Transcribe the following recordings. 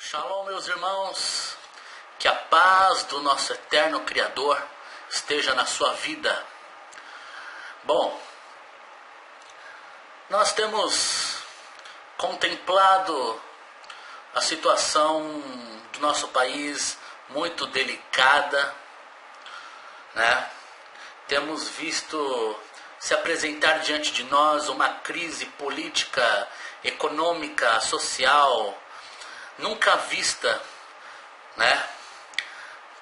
Shalom, meus irmãos, que a paz do nosso eterno Criador esteja na sua vida. Bom, nós temos contemplado a situação do nosso país muito delicada, né? Temos visto se apresentar diante de nós uma crise política, econômica, social, nunca vista, né?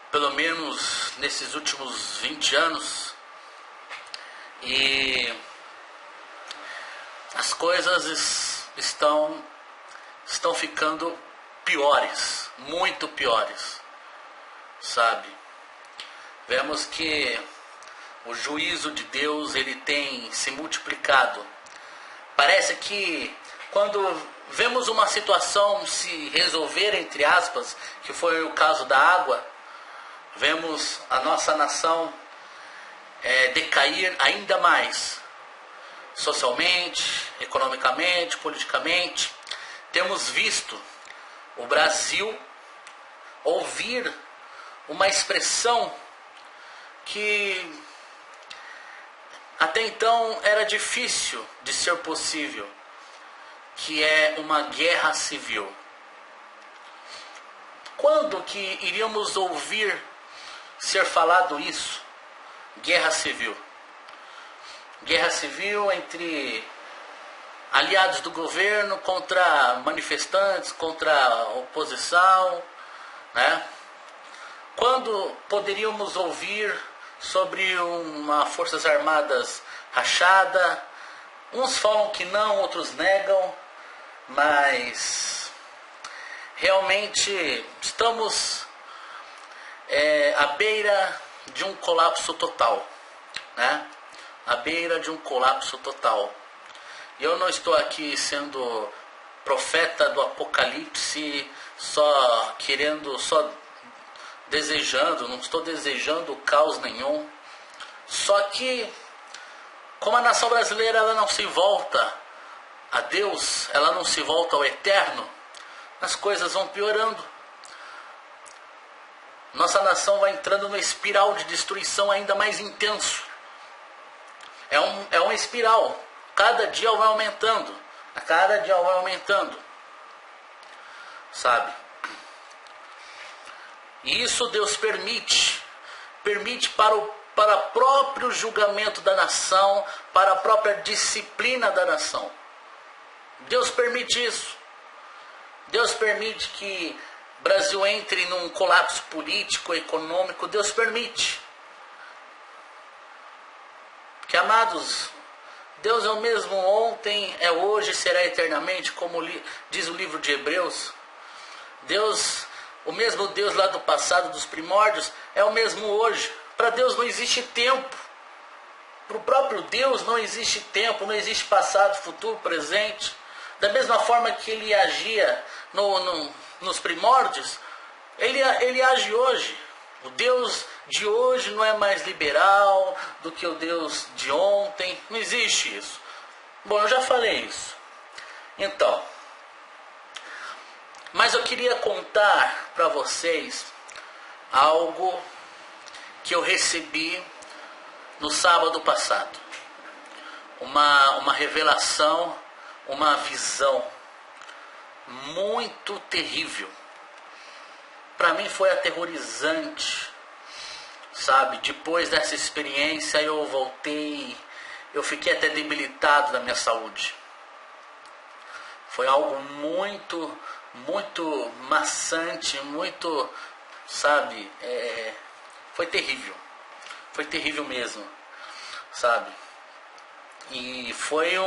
Pelo menos nesses últimos 20 anos. E as coisas estão ficando piores, muito piores, sabe? Vemos que o juízo de Deus ele tem se multiplicado. Parece que quando vemos uma situação se resolver, entre aspas, que foi o caso da água, vemos a nossa nação decair ainda mais, socialmente, economicamente, politicamente. Temos visto o Brasil ouvir uma expressão que até então era difícil de ser possível, que é uma guerra civil. Quando que iríamos ouvir ser falado isso? Guerra civil. Guerra civil entre aliados do governo contra manifestantes, contra a oposição, né? Quando poderíamos ouvir sobre uma Forças Armadas rachada? Uns falam que não, outros negam, mas realmente estamos à beira de um colapso total, né? À beira de um colapso total. E eu não estou aqui sendo profeta do apocalipse, só desejando, não estou desejando caos nenhum. Só que, como a nação brasileira ela não se volta a Deus, ela não se volta ao eterno, as coisas vão piorando. Nossa nação vai entrando numa espiral de destruição ainda mais intenso. É uma espiral. Cada dia vai aumentando. A cada dia vai aumentando. Sabe? E isso Deus permite para o próprio julgamento da nação, para a própria disciplina da nação. Deus permite isso. Deus permite que o Brasil entre num colapso político, econômico. Deus permite. Porque, amados, Deus é o mesmo ontem, é hoje, será eternamente, como diz o livro de Hebreus. Deus, o mesmo Deus lá do passado, dos primórdios, é o mesmo hoje. Para Deus não existe tempo. Para o próprio Deus não existe tempo, não existe passado, futuro, presente. Da mesma forma que ele agia nos primórdios, ele age hoje. O Deus de hoje não é mais liberal do que o Deus de ontem. Não existe isso. Bom, eu já falei isso. Então, mas eu queria contar para vocês algo que eu recebi no sábado passado. Uma revelação, uma visão muito terrível. Para mim foi aterrorizante, sabe? Depois dessa experiência eu voltei, eu fiquei até debilitado da minha saúde. Foi algo muito, muito maçante, muito, sabe? Foi terrível mesmo, sabe? E foi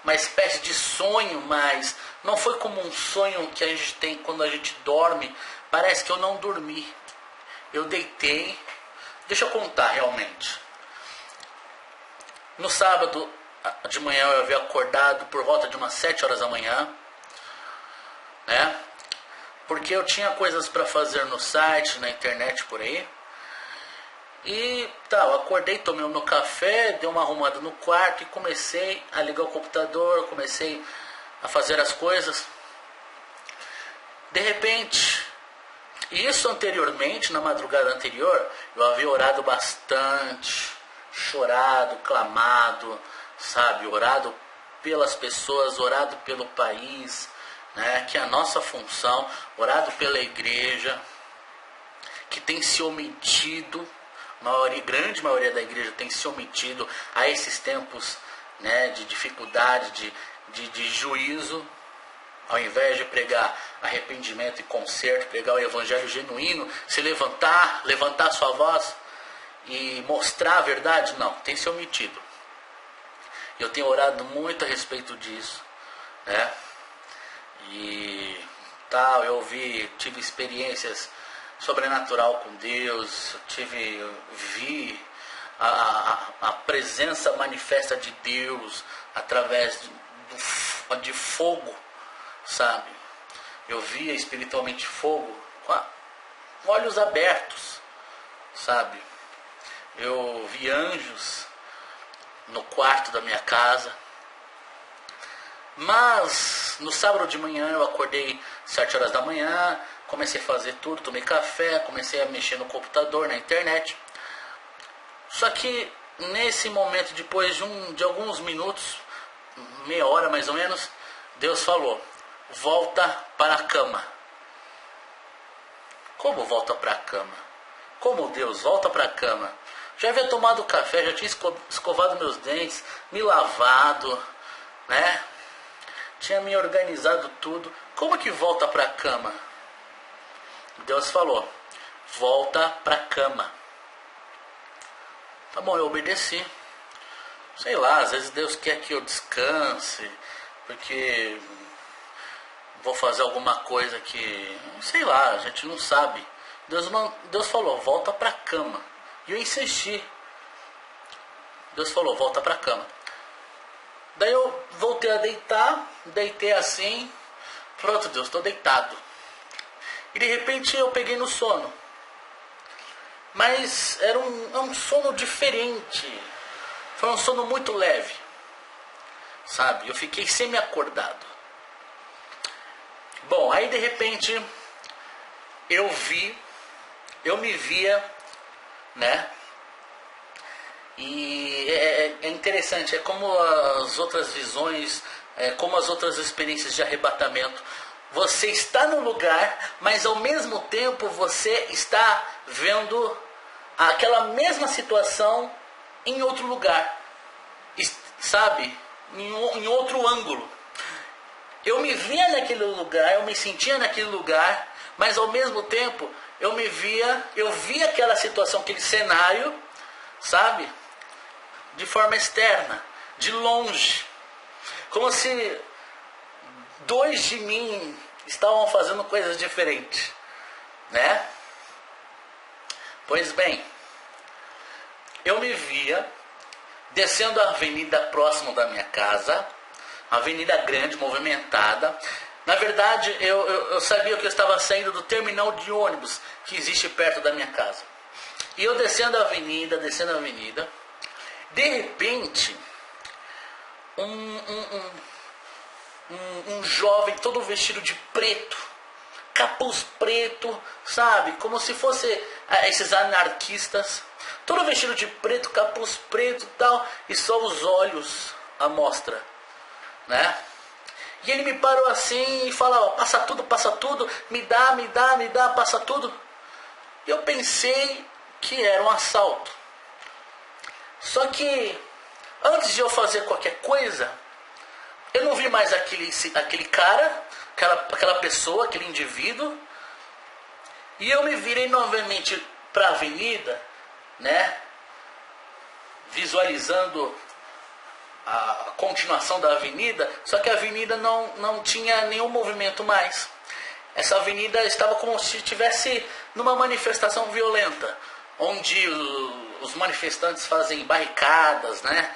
uma espécie de sonho, mas não foi como um sonho que a gente tem quando a gente dorme. Parece que eu não dormi. Eu deitei. Deixa eu contar realmente. No sábado de manhã eu havia acordado por volta de umas 7 horas da manhã, né? Porque eu tinha coisas para fazer no site, na internet por aí. E eu acordei, tomei o meu café, dei uma arrumada no quarto e comecei a ligar o computador, comecei a fazer as coisas. De repente, isso anteriormente, na madrugada anterior, eu havia orado bastante, chorado, clamado, sabe, orado pelas pessoas, orado pelo país, né, que é a nossa função, orado pela igreja, que tem se omitido, grande maioria da igreja tem se omitido a esses tempos, né, de dificuldade, de juízo, ao invés de pregar arrependimento e conserto, pregar o evangelho genuíno, se levantar sua voz e mostrar a verdade, não, tem se omitido. Eu tenho orado muito a respeito disso, né? E tal, tive experiências sobrenatural com Deus, vi a presença manifesta de Deus através de fogo, sabe? Eu via espiritualmente fogo com olhos abertos, sabe? Eu vi anjos no quarto da minha casa. Mas no sábado de manhã eu acordei 7 horas da manhã, comecei a fazer tudo, tomei café, comecei a mexer no computador, na internet. Só que nesse momento, depois de alguns minutos, meia hora mais ou menos, Deus falou: volta para a cama. Como volta para a cama? Como Deus volta para a cama? Já havia tomado café, já tinha escovado meus dentes, me lavado, né? Tinha me organizado tudo. Como que volta para a cama? Deus falou: volta para a cama. Tá bom, eu obedeci. Sei lá, às vezes Deus quer que eu descanse, porque vou fazer alguma coisa que, sei lá, a gente não sabe. Deus falou: volta para a cama. E eu insisti. Deus falou: volta para a cama. Daí eu voltei a deitar, deitei assim, pronto, Deus, estou deitado. E de repente eu peguei no sono. Mas era um sono diferente. Foi um sono muito leve, sabe? Eu fiquei semi-acordado. Bom, aí de repente eu me via, né? E é interessante, é como as outras visões, como as outras experiências de arrebatamento. Você está no lugar, mas ao mesmo tempo você está vendo aquela mesma situação em outro lugar, sabe? Em outro ângulo. Eu me via naquele lugar, eu me sentia naquele lugar, mas ao mesmo tempo eu via aquela situação, aquele cenário, sabe? De forma externa, de longe. Como se dois de mim estavam fazendo coisas diferentes, né? Pois bem, eu me via descendo a avenida próximo da minha casa, uma avenida grande, movimentada. Na verdade, eu sabia que eu estava saindo do terminal de ônibus que existe perto da minha casa. E eu descendo a avenida, de repente, um jovem todo vestido de preto, capuz preto, sabe? Como se fosse esses anarquistas, todo vestido de preto, capuz preto e tal, e só os olhos à mostra, né? E ele me parou assim e falou: passa tudo, me dá, passa tudo. Eu pensei que era um assalto. Só que antes de eu fazer qualquer coisa, eu não vi mais aquele cara, aquela pessoa, aquele indivíduo. E eu me virei novamente para a avenida, né? Visualizando a continuação da avenida, só que a avenida não tinha nenhum movimento mais. Essa avenida estava como se estivesse numa manifestação violenta, onde os manifestantes fazem barricadas, né?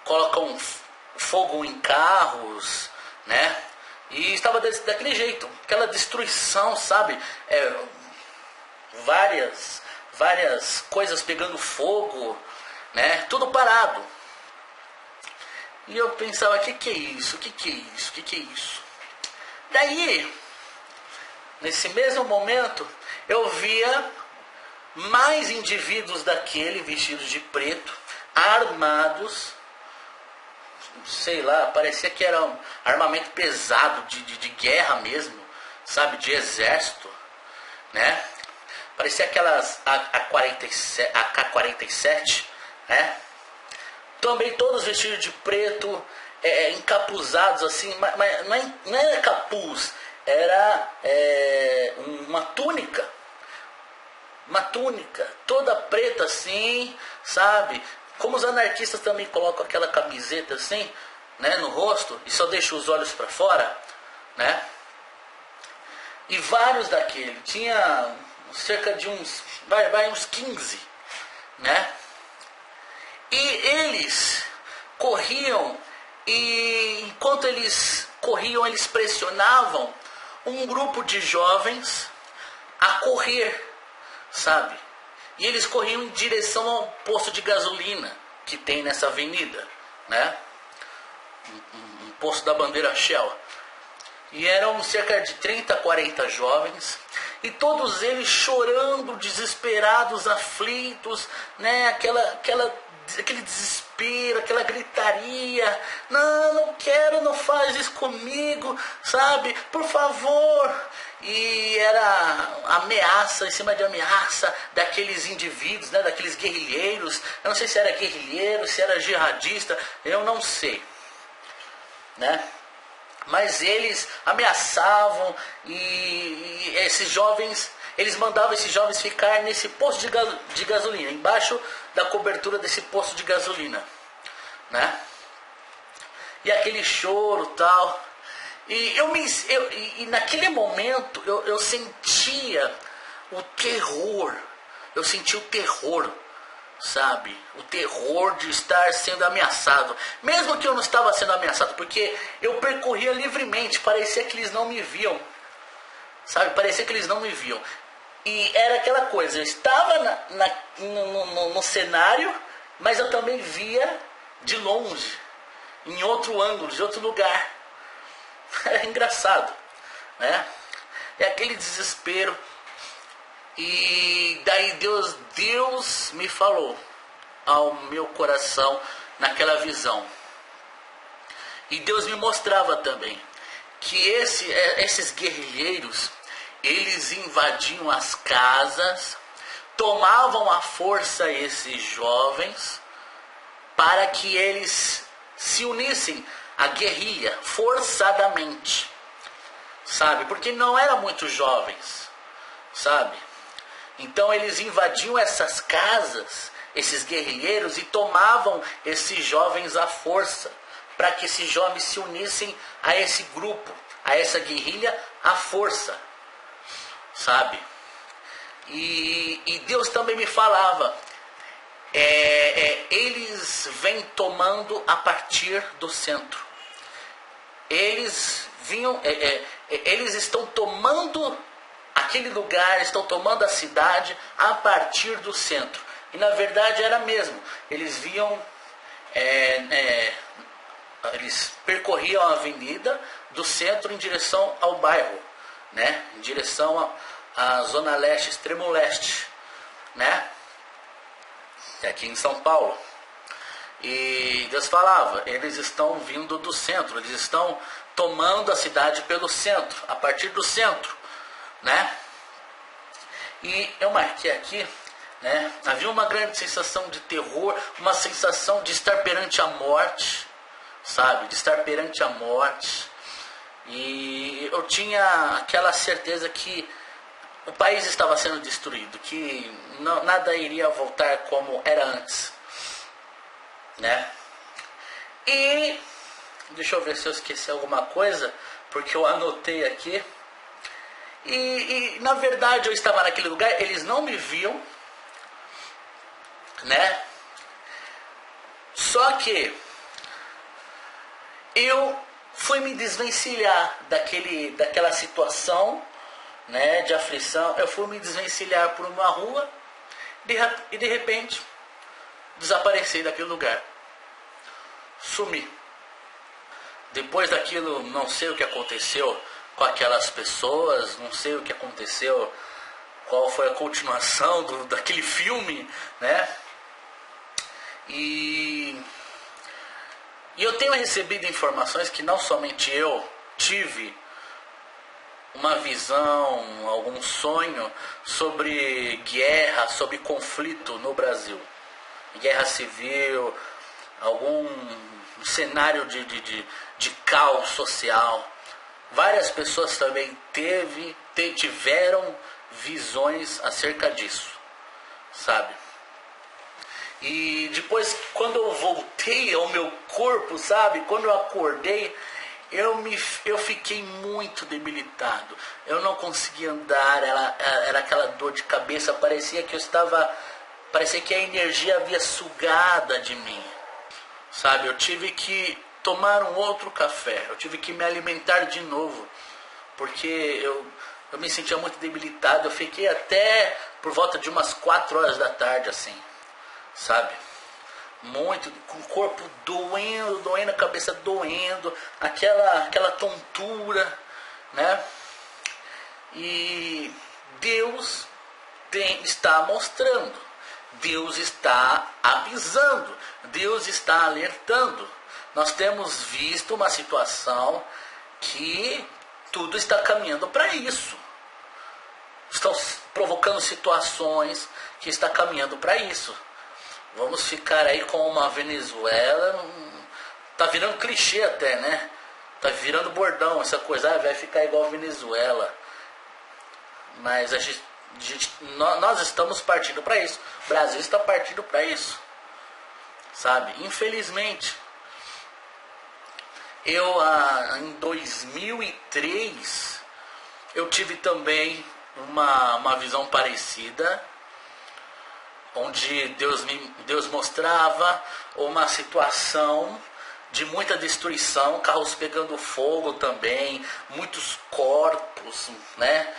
Colocam fogo em carros, né? E estava daquele jeito, aquela destruição, sabe? Várias coisas pegando fogo, né? Tudo parado. E eu pensava: que é isso? Que é isso? Daí, nesse mesmo momento, eu via mais indivíduos daquele vestidos de preto, armados, sei lá, parecia que era um armamento pesado de guerra mesmo, sabe, de exército, né? Parecia aquelas AK-47, né? Também todos vestidos de preto, encapuzados assim, mas não era capuz, era uma túnica. Uma túnica toda preta assim, sabe? Como os anarquistas também colocam aquela camiseta assim, né, no rosto e só deixam os olhos para fora, né? E vários daquele, tinha cerca de uns 15, né? E eles corriam e enquanto eles corriam, eles pressionavam um grupo de jovens a correr, sabe? E eles corriam em direção ao posto de gasolina que tem nessa avenida, né? Um posto da bandeira Shell. E eram cerca de 30, 40 jovens, e todos eles chorando, desesperados, aflitos, né? Aquele desespero, aquela gritaria. Não quero, não faz isso comigo, sabe? Por favor. E era ameaça em cima de ameaça daqueles indivíduos, né? Daqueles guerrilheiros. Eu não sei se era guerrilheiro, se era jihadista, eu não sei, né? Mas eles ameaçavam e esses jovens, eles mandavam esses jovens ficar nesse posto de gasolina, embaixo da cobertura desse posto de gasolina, né? E aquele choro tal. E naquele momento eu sentia o terror, sabe? O terror de estar sendo ameaçado. Mesmo que eu não estava sendo ameaçado, porque eu percorria livremente, parecia que eles não me viam, sabe? Parecia que eles não me viam. E era aquela coisa, eu estava no cenário, mas eu também via de longe, em outro ângulo, de outro lugar. Era engraçado, né? É aquele desespero. E daí Deus me falou ao meu coração naquela visão. E Deus me mostrava também que esses guerrilheiros, eles invadiam as casas, tomavam à força esses jovens para que eles se unissem à guerrilha forçadamente, sabe? Porque não eram muito jovens, sabe? Então eles invadiam essas casas, esses guerrilheiros, e tomavam esses jovens à força, para que esses jovens se unissem a esse grupo, a essa guerrilha à força, sabe? E Deus também me falava, eles vêm tomando a partir do centro. Eles estão tomando aquele lugar, estão tomando a cidade a partir do centro. E na verdade era mesmo. Eles vinham, eles percorriam a avenida do centro em direção ao bairro, né? Em direção à zona leste, extremo leste, né? Aqui em São Paulo. E Deus falava, eles estão vindo do centro, eles estão tomando a cidade pelo centro, a partir do centro, né? E eu marquei aqui, né? Havia uma grande sensação de terror, uma sensação de estar perante a morte, sabe? De estar perante a morte. E eu tinha aquela certeza que o país estava sendo destruído, que nada iria voltar como era antes, né? E deixa eu ver se eu esqueci alguma coisa, porque eu anotei aqui. E na verdade eu estava naquele lugar, eles não me viam, né? Só que eu fui me desvencilhar daquela situação, né, de aflição. Eu fui me desvencilhar por uma rua e de repente desapareci daquele lugar, sumi. Depois daquilo, não sei o que aconteceu, com aquelas pessoas, não sei o que aconteceu, qual foi a continuação daquele filme, né? E eu tenho recebido informações que não somente eu tive uma visão, algum sonho sobre guerra, sobre conflito no Brasil, guerra civil, algum cenário de caos social. Várias pessoas também tiveram visões acerca disso, sabe? E depois, quando eu voltei ao meu corpo, sabe? Quando eu acordei, eu fiquei muito debilitado. Eu não conseguia andar, era aquela dor de cabeça, parecia que a energia havia sugado de mim, sabe? Eu tive que tomar um outro café, eu tive que me alimentar de novo, porque eu me sentia muito debilitado. Eu fiquei até por volta de umas 4 horas da tarde, assim, sabe? Muito, com o corpo doendo, a cabeça doendo, aquela tontura, né? E Deus está mostrando, Deus está avisando, Deus está alertando. Nós temos visto uma situação que tudo está caminhando para isso. Estão provocando situações que está caminhando para isso. Vamos ficar aí com uma Venezuela, tá virando clichê até, né? Tá virando bordão essa coisa, vai ficar igual a Venezuela. Mas nós estamos partindo para isso. O Brasil está partindo para isso, sabe? Infelizmente. Em 2003, eu tive também uma visão parecida, onde Deus mostrava uma situação de muita destruição, carros pegando fogo também, muitos corpos, né?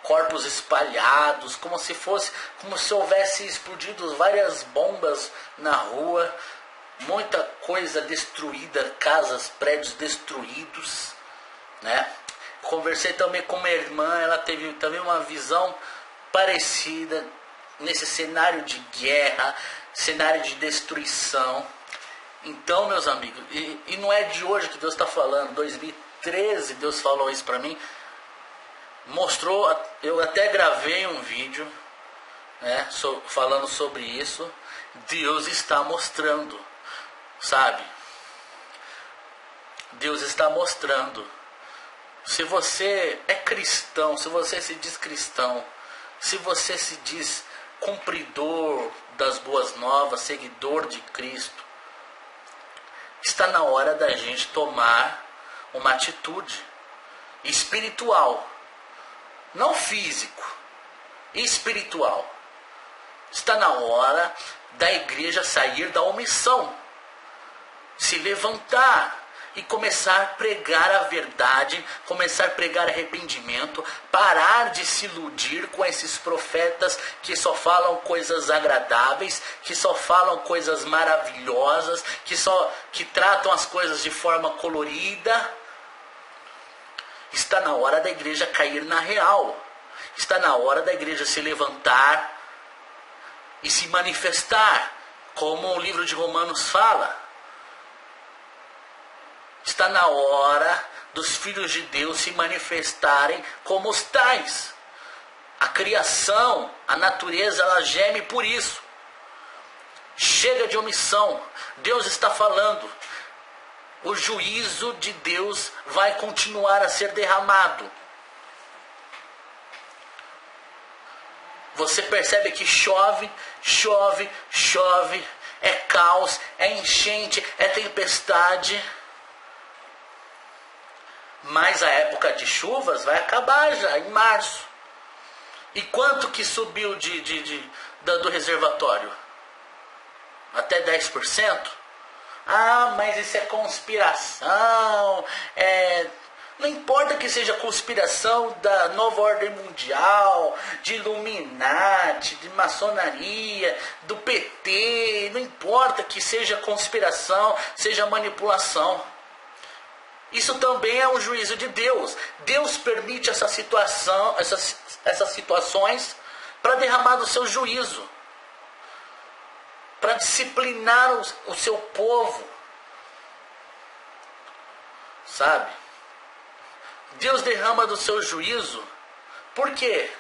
Corpos espalhados, como se houvesse explodido várias bombas na rua, muita coisa destruída, casas, prédios destruídos, né? Conversei também com minha irmã, ela teve também uma visão parecida nesse cenário de guerra, cenário de destruição. Então, meus amigos, e não é de hoje que Deus está falando. 2013 Deus falou isso para mim, mostrou, eu até gravei um vídeo, né, falando sobre isso. Deus está mostrando, sabe? Deus está mostrando. Se você é cristão, se você se diz cristão, se você se diz cumpridor das boas novas, seguidor de Cristo, está na hora da gente tomar uma atitude espiritual, não físico, espiritual. Está na hora da igreja sair da omissão, se levantar e começar a pregar a verdade, começar a pregar arrependimento, parar de se iludir com esses profetas que só falam coisas agradáveis, que só falam coisas maravilhosas, que tratam as coisas de forma colorida. Está na hora da igreja cair na real. Está na hora da igreja se levantar e se manifestar, como o livro de Romanos fala. Está na hora dos filhos de Deus se manifestarem como os tais. A criação, a natureza, ela geme por isso. Chega de omissão. Deus está falando. O juízo de Deus vai continuar a ser derramado. Você percebe que chove, chove, chove. É caos, é enchente, é tempestade. Mas a época de chuvas vai acabar já em março. E quanto que subiu do reservatório? Até 10%? Ah, mas isso é conspiração. Não importa que seja conspiração da nova ordem mundial, de Illuminati, de maçonaria, do PT. Não importa que seja conspiração, seja manipulação. Isso também é um juízo de Deus. Deus permite essa situação, essas situações para derramar do seu juízo, para disciplinar o seu povo, sabe? Deus derrama do seu juízo. Por quê?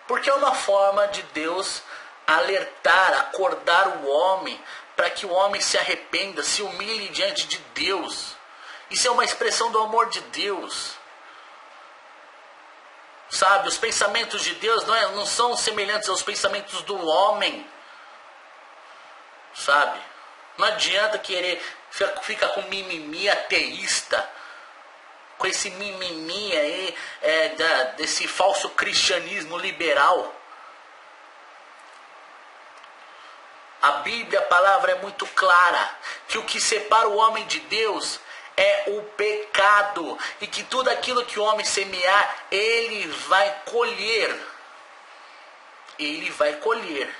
Porque é uma forma de Deus alertar, acordar o homem, para que o homem se arrependa, se humilhe diante de Deus. Isso é uma expressão do amor de Deus. Sabe, os pensamentos de Deus não são semelhantes aos pensamentos do homem. Sabe? Não adianta querer ficar com mimimi ateísta, com esse mimimi aí, desse falso cristianismo liberal. A Bíblia, a palavra é muito clara, que o que separa o homem de Deus é o pecado, e que tudo aquilo que o homem semear, ele vai colher. Ele vai colher.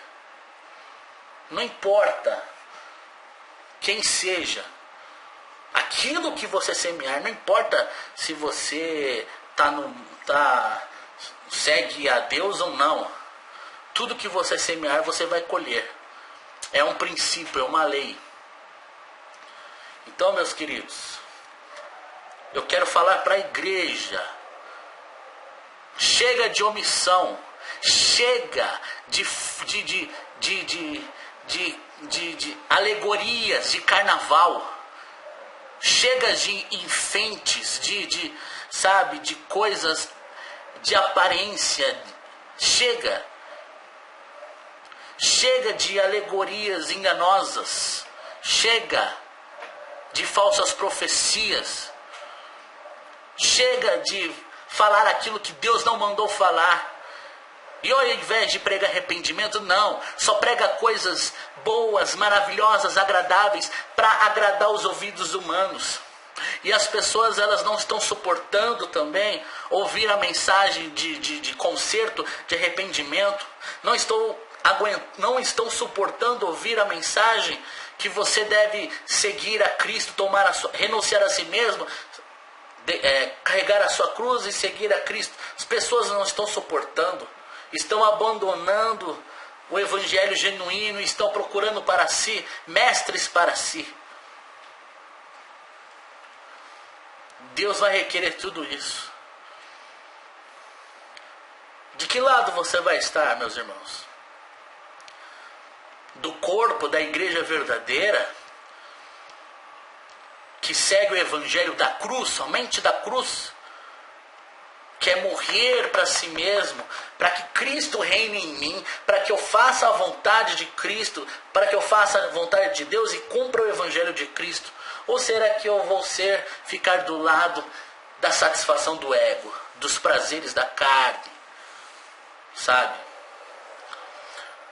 Não importa quem seja, aquilo que você semear, não importa se você segue a Deus ou não, tudo que você semear você vai colher. É um princípio, é uma lei. Então, meus queridos, eu quero falar para a igreja: chega de omissão, chega de alegorias de carnaval, chega de enfeites, de coisas de aparência, chega de alegorias enganosas, chega de falsas profecias, chega de falar aquilo que Deus não mandou falar. E ao invés de pregar arrependimento, não, só prega coisas boas, maravilhosas, agradáveis, para agradar os ouvidos humanos. E as pessoas, elas não estão suportando também ouvir a mensagem de conserto, de arrependimento. Não estão suportando ouvir a mensagem que você deve seguir a Cristo, renunciar a si mesmo, carregar a sua cruz e seguir a Cristo. As pessoas não estão suportando, estão abandonando o evangelho genuíno, estão procurando para si mestres para si. Deus vai requerer tudo isso. De que lado você vai estar, meus irmãos? Do corpo da igreja verdadeira, que segue o evangelho da cruz, somente da cruz, quer morrer para si mesmo, para que Cristo reine em mim, para que eu faça a vontade de Cristo, para que eu faça a vontade de Deus e cumpra o evangelho de Cristo? Ou será que eu vou ficar do lado da satisfação do ego, dos prazeres da carne, sabe?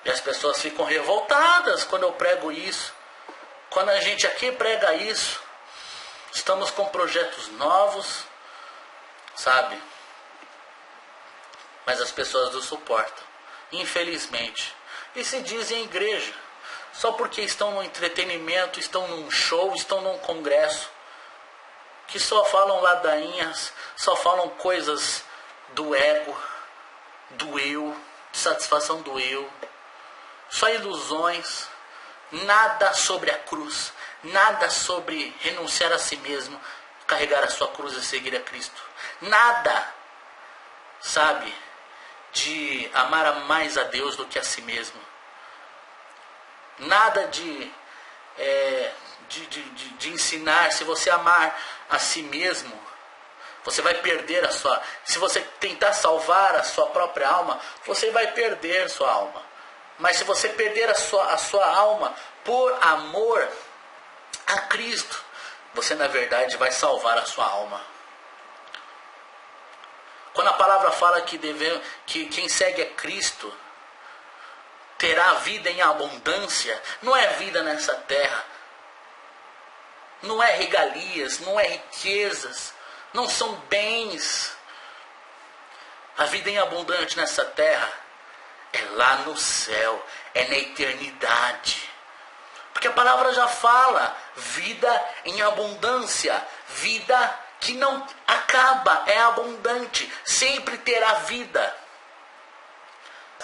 E as pessoas ficam revoltadas quando eu prego isso. Quando a gente aqui prega isso, estamos com projetos novos, sabe? Mas as pessoas não suportam, infelizmente. E se dizem igreja, só porque estão no entretenimento, estão num show, estão num congresso, que só falam ladainhas, só falam coisas do ego, do eu, de satisfação do eu, só ilusões, nada sobre a cruz, nada sobre renunciar a si mesmo, carregar a sua cruz e seguir a Cristo, nada, sabe, de amar mais a Deus do que a si mesmo, nada de ensinar. Se você amar a si mesmo, você vai perder se você tentar salvar a sua própria alma, você vai perder sua alma. Mas se você perder a sua alma por amor a Cristo, você na verdade vai salvar a sua alma. Quando a palavra fala que quem segue a Cristo terá vida em abundância, não é vida nessa terra, não é regalias, não é riquezas, não são bens. A vida em abundante nessa terra é lá no céu, é na eternidade. Porque a palavra já fala, vida em abundância, Vida que não acaba, é abundante, sempre terá vida.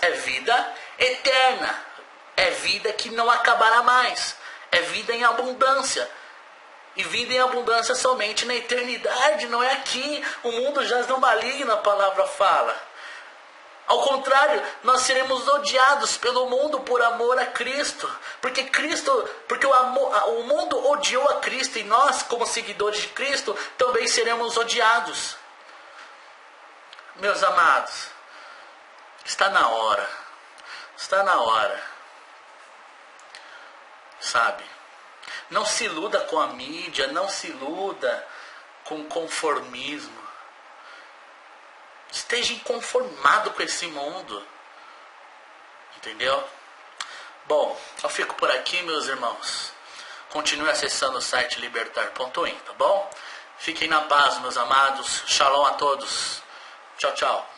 É vida eterna, é vida que não acabará mais, é vida em abundância. E vida em abundância somente na eternidade, não é aqui. O mundo jaz no maligno, a palavra fala. Ao contrário, nós seremos odiados pelo mundo por amor a Cristo. Porque o mundo odiou a Cristo e nós, como seguidores de Cristo, também seremos odiados. Meus amados, está na hora. Está na hora. Sabe? Não se iluda com a mídia, não se iluda com o conformismo. Esteja inconformado com esse mundo. Entendeu? Bom, eu fico por aqui, meus irmãos. Continue acessando o site libertar.in, tá bom? Fiquem na paz, meus amados. Shalom a todos. Tchau, tchau.